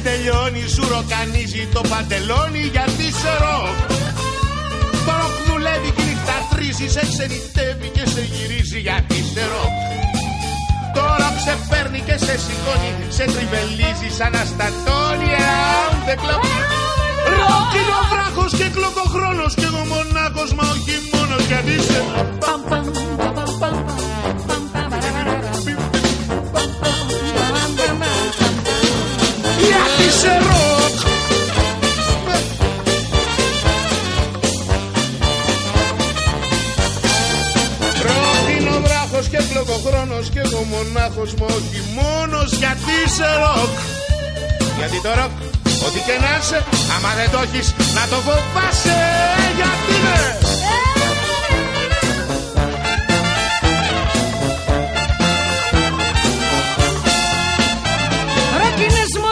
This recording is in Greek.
τελειώνει, σου ροκανίζει το παντελόνι γιατί σε ροκ. Το ροκ δουλεύει και νύχτα τρίζει, σε ξενιτεύει και σε γυρίζει γιατί σε ροκ. Το ροκ σε παίρνει και σε σηκώνει, σε τριβελίζει σαν αστατώνει. Around the clock. Ροκ είναι ο βράχος και κλοκοχρόνος κι εγώ μονάχος, μα όχι μόνος γιατί σε γιατί σε ροκ. Ροκ είναι ο βράχος και κλοκοχρόνος κι εγώ μονάχος, μα όχι μόνος γιατί σε ροκ. Γιατί το ροκ, ό,τι και να είσαι, άμα δεν το έχεις να το φοβάσαι. Γιατί